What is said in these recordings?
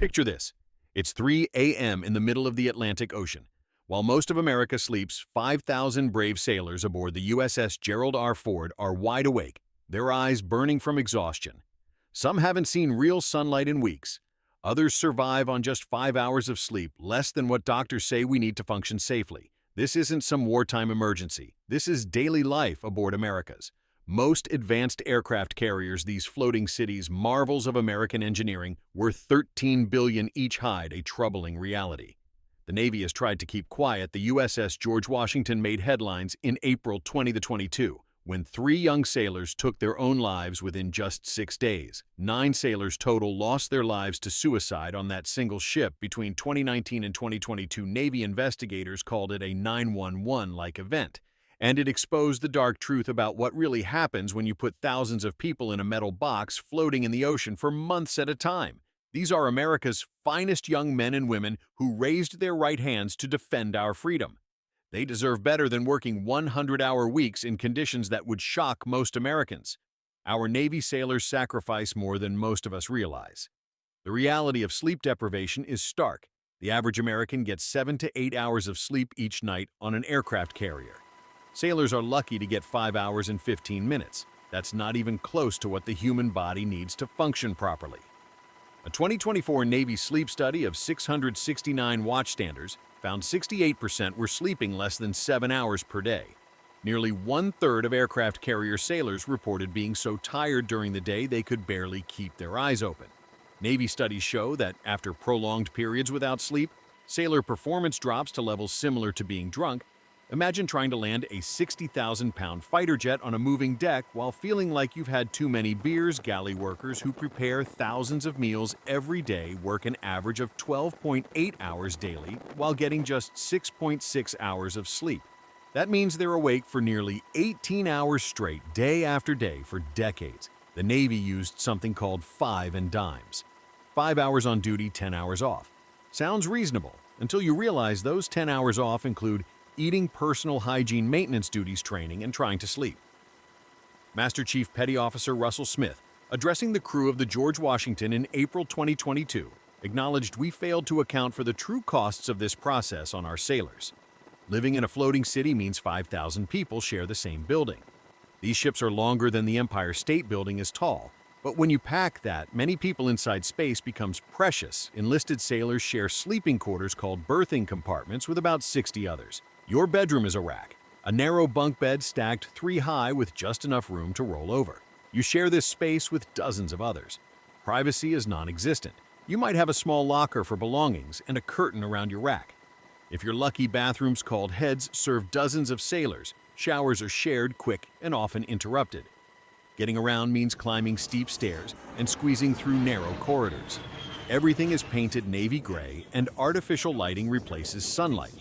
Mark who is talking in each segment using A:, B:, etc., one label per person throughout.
A: Picture this. It's 3 a.m. in the middle of the Atlantic Ocean. While most of America sleeps, 5,000 brave sailors aboard the USS Gerald R. Ford are wide awake, their eyes burning from exhaustion. Some haven't seen real sunlight in weeks. Others survive on just 5 hours of sleep, less than what doctors say we need to function safely. This isn't some wartime emergency. This is daily life aboard America's most advanced aircraft carriers. These floating cities, marvels of American engineering, worth $13 billion each, hide a troubling reality. The Navy has tried to keep quiet. The USS George Washington made headlines in April 2022 when 3 young sailors took their own lives within just 6 days. 9 sailors total lost their lives to suicide on that single ship between 2019 and 2022. Navy investigators called it a 911-like event, and it exposed the dark truth about what really happens when you put thousands of people in a metal box floating in the ocean for months at a time. These are America's finest young men and women who raised their right hands to defend our freedom. They deserve better than working 100-hour weeks in conditions that would shock most Americans. Our Navy sailors sacrifice more than most of us realize. The reality of sleep deprivation is stark. The average American gets 7 to 8 hours of sleep each night on an aircraft carrier. Sailors are lucky to get 5 hours and 15 minutes. That's not even close to what the human body needs to function properly. A 2024 Navy sleep study of 669 watchstanders found 68% were sleeping less than 7 hours per day. Nearly 1/3 of aircraft carrier sailors reported being so tired during the day they could barely keep their eyes open. Navy studies show that after prolonged periods without sleep, sailor performance drops to levels similar to being drunk. Imagine trying to land a 60,000-pound fighter jet on a moving deck while feeling like you've had too many beers. Galley workers who prepare thousands of meals every day work an average of 12.8 hours daily while getting just 6.6 hours of sleep. That means they're awake for nearly 18 hours straight, day after day, for decades. The Navy used something called 5 and dimes. 5 hours on duty, 10 hours off. Sounds reasonable until you realize those 10 hours off include eating, personal hygiene, maintenance duties, training, and trying to sleep. Master Chief Petty Officer Russell Smith, addressing the crew of the George Washington in April 2022, acknowledged we failed to account for the true costs of this process on our sailors. Living in a floating city means 5,000 people share the same building. These ships are longer than the Empire State Building is tall, but when you pack that many people inside, space becomes precious. Enlisted sailors share sleeping quarters called berthing compartments with about 60 others. Your bedroom is a rack, a narrow bunk bed stacked 3 high with just enough room to roll over. You share this space with dozens of others. Privacy is non-existent. You might have a small locker for belongings and a curtain around your rack. If you're lucky, bathrooms called heads serve dozens of sailors. Showers are shared, quick, and often interrupted. Getting around means climbing steep stairs and squeezing through narrow corridors. Everything is painted navy gray, and artificial lighting replaces sunlight.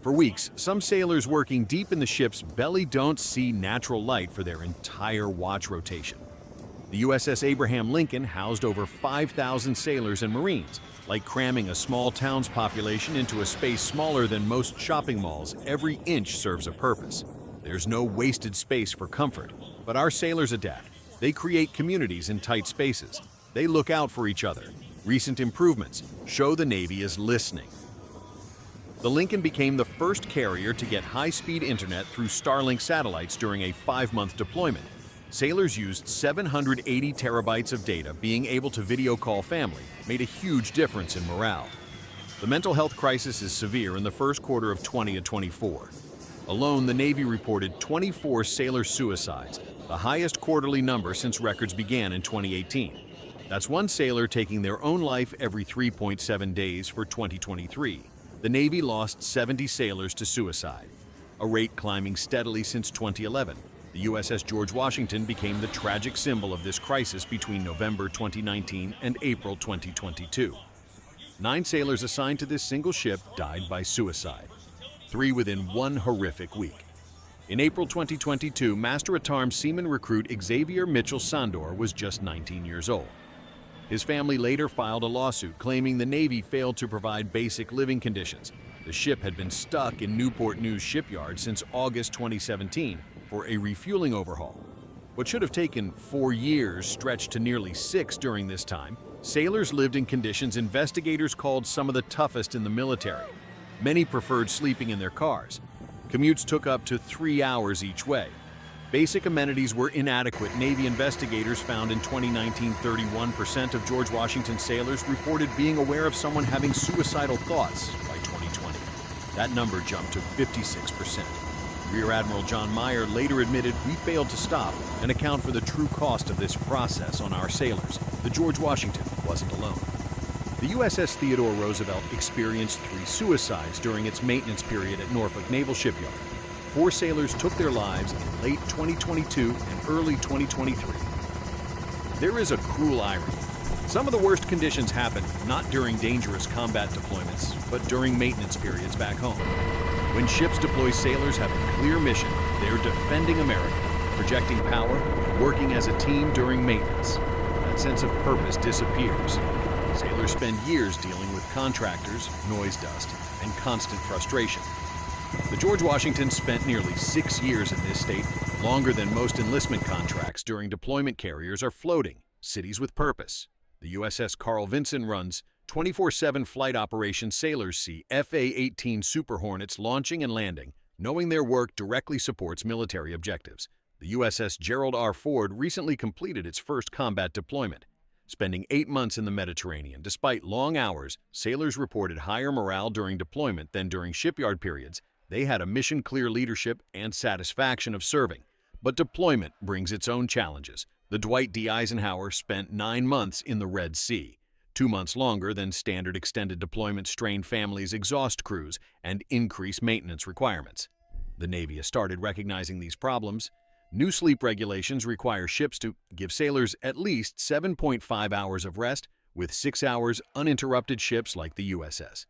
A: For weeks, some sailors working deep in the ship's belly don't see natural light for their entire watch rotation. The USS Abraham Lincoln housed over 5,000 sailors and Marines. Like cramming a small town's population into a space smaller than most shopping malls, every inch serves a purpose. There's no wasted space for comfort, but our sailors adapt. They create communities in tight spaces. They look out for each other. Recent improvements show the Navy is listening. The Lincoln became the first carrier to get high-speed internet through Starlink satellites during a 5-month deployment. Sailors used 780 terabytes of data. Being able to video call family made a huge difference in morale. The mental health crisis is severe in the first quarter of 2024. Alone, the Navy reported 24 sailor suicides, the highest quarterly number since records began in 2018. That's one sailor taking their own life every 3.7 days for 2023. The Navy lost 70 sailors to suicide, a rate climbing steadily since 2011. The USS George Washington became the tragic symbol of this crisis between November 2019 and April 2022. 9 sailors assigned to this single ship died by suicide, 3 within one horrific week. In April 2022, Master-at-Arms Seaman recruit Xavier Mitchell Sandor was just 19 years old. His family later filed a lawsuit claiming the Navy failed to provide basic living conditions. The ship had been stuck in Newport News shipyard since August 2017 for a refueling overhaul. What should have taken 4 years stretched to nearly 6 during this time. Sailors lived in conditions investigators called some of the toughest in the military. Many preferred sleeping in their cars. Commutes took up to 3 hours each way. Basic amenities were inadequate. Navy investigators found in 2019 31% of George Washington sailors reported being aware of someone having suicidal thoughts by 2020. That number jumped to 56%. Rear Admiral John Meyer later admitted, "We failed to stop and account for the true cost of this process on our sailors." The George Washington wasn't alone. The USS Theodore Roosevelt experienced 3 suicides during its maintenance period at Norfolk Naval Shipyard. 4 sailors took their lives in late 2022 and early 2023. There is a cruel irony. Some of the worst conditions happen not during dangerous combat deployments, but during maintenance periods back home. When ships deploy, sailors have a clear mission. They're defending America, projecting power, working as a team during maintenance. That sense of purpose disappears. Sailors spend years dealing with contractors, noise dust, and constant frustration. The George Washington spent nearly 6 years in this state, longer than most enlistment contracts during deployment. Carriers are floating, cities with purpose. The USS Carl Vinson runs 24/7 flight operations. Sailors see FA-18 Super Hornets launching and landing, knowing their work directly supports military objectives. The USS Gerald R. Ford recently completed its first combat deployment. Spending 8 months in the Mediterranean, despite long hours, sailors reported higher morale during deployment than during shipyard periods. They had a mission-clear leadership and satisfaction of serving. But deployment brings its own challenges. The Dwight D. Eisenhower spent 9 months in the Red Sea. 2 months longer than standard extended deployment strained families, exhaust crews, and increase maintenance requirements. The Navy has started recognizing these problems. New sleep regulations require ships to give sailors at least 7.5 hours of rest, with 6 hours uninterrupted. Ships like the USS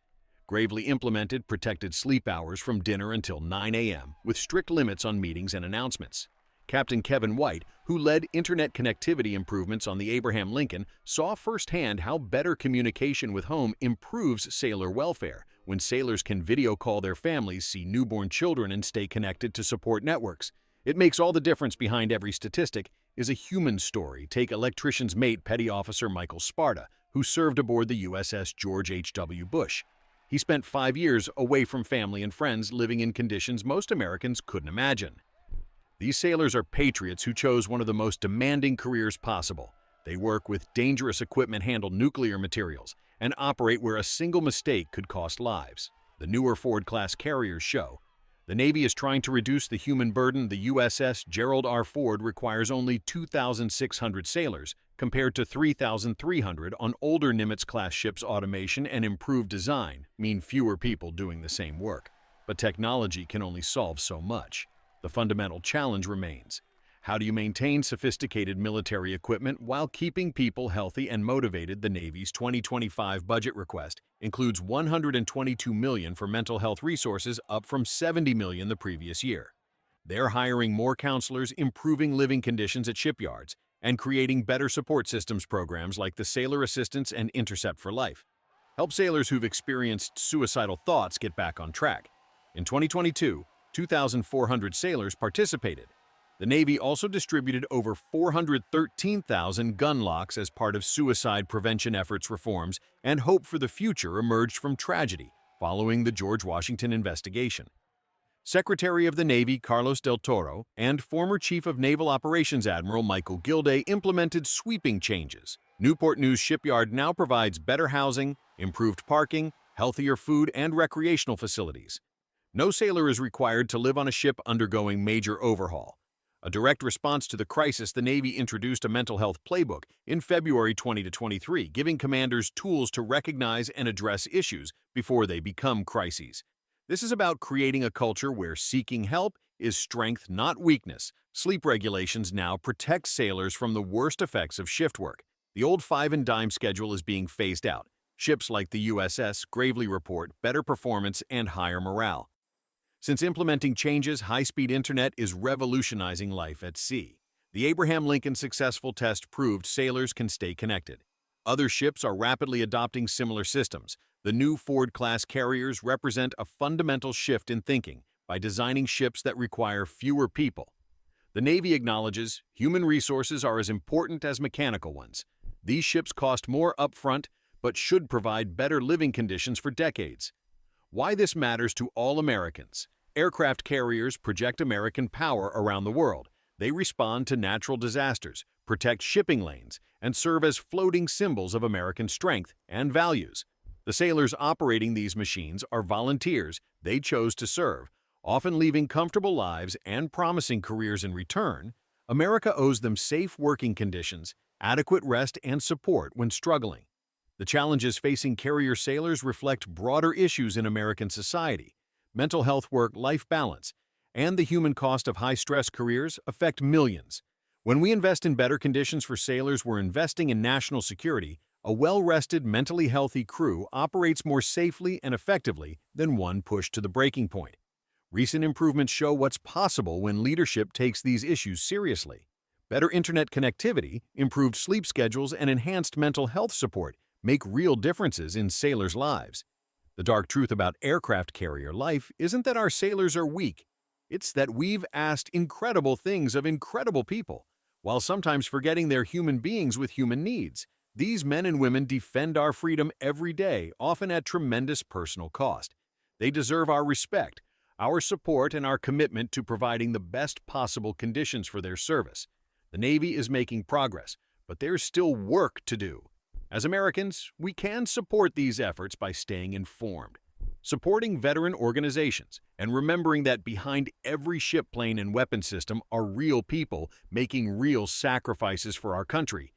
A: Gravely implemented protected sleep hours from dinner until 9 a.m., with strict limits on meetings and announcements. Captain Kevin White, who led internet connectivity improvements on the Abraham Lincoln, saw firsthand how better communication with home improves sailor welfare. When sailors can video call their families, see newborn children, and stay connected to support networks, it makes all the difference. Behind every statistic is a human story. Take electrician's mate, Petty Officer Michael Sparta, who served aboard the USS George H.W. Bush. He spent 5 years away from family and friends, living in conditions most Americans couldn't imagine. These sailors are patriots who chose one of the most demanding careers possible. They work with dangerous equipment, handle nuclear materials, and operate where a single mistake could cost lives. The newer Ford-class carriers show the Navy is trying to reduce the human burden. The USS Gerald R. Ford requires only 2,600 sailors, compared to 3,300 on older Nimitz-class ships. Automation and improved design mean fewer people doing the same work. But technology can only solve so much. The fundamental challenge remains. How do you maintain sophisticated military equipment while keeping people healthy and motivated? The Navy's 2025 budget request includes $122 million for mental health resources, up from $70 million the previous year. They're hiring more counselors, improving living conditions at shipyards, and creating better support systems. Programs like the Sailor Assistance and Intercept for Life help sailors who've experienced suicidal thoughts get back on track. In 2022, 2,400 sailors participated. The Navy also distributed over 413,000 gun locks as part of suicide prevention efforts. Reforms and hope for the future emerged from tragedy following the George Washington investigation. Secretary of the Navy Carlos del Toro and former Chief of Naval Operations Admiral Michael Gilday implemented sweeping changes. Newport News Shipyard now provides better housing, improved parking, healthier food, and recreational facilities. No sailor is required to live on a ship undergoing major overhaul. A direct response to the crisis, the Navy introduced a mental health playbook in February 2023, giving commanders tools to recognize and address issues before they become crises. This is about creating a culture where seeking help is strength, not weakness. Sleep regulations now protect sailors from the worst effects of shift work. The old 5 and dime schedule is being phased out. Ships like the USS Gravely report better performance and higher morale. Since implementing changes, high-speed internet is revolutionizing life at sea. The Abraham Lincoln successful test proved sailors can stay connected. Other ships are rapidly adopting similar systems. The new Ford-class carriers represent a fundamental shift in thinking by designing ships that require fewer people. The Navy acknowledges human resources are as important as mechanical ones. These ships cost more upfront, but should provide better living conditions for decades. Why this matters to all Americans. Aircraft carriers project American power around the world. They respond to natural disasters, protect shipping lanes, and serve as floating symbols of American strength and values. The sailors operating these machines are volunteers they chose to serve, often leaving comfortable lives and promising careers in return. America owes them safe working conditions, adequate rest, and support when struggling. The challenges facing carrier sailors reflect broader issues in American society. Mental health, work-life balance, and the human cost of high-stress careers affect millions. When we invest in better conditions for sailors, we're investing in national security. A well-rested, mentally healthy crew operates more safely and effectively than one pushed to the breaking point. Recent improvements show what's possible when leadership takes these issues seriously. Better internet connectivity, improved sleep schedules, and enhanced mental health support make real differences in sailors' lives. The dark truth about aircraft carrier life isn't that our sailors are weak. It's that we've asked incredible things of incredible people, while sometimes forgetting they're human beings with human needs. These men and women defend our freedom every day, often at tremendous personal cost. They deserve our respect, our support, and our commitment to providing the best possible conditions for their service. The Navy is making progress, but there's still work to do. As Americans, we can support these efforts by staying informed, supporting veteran organizations, and remembering that behind every ship, plane, and weapon system are real people making real sacrifices for our country.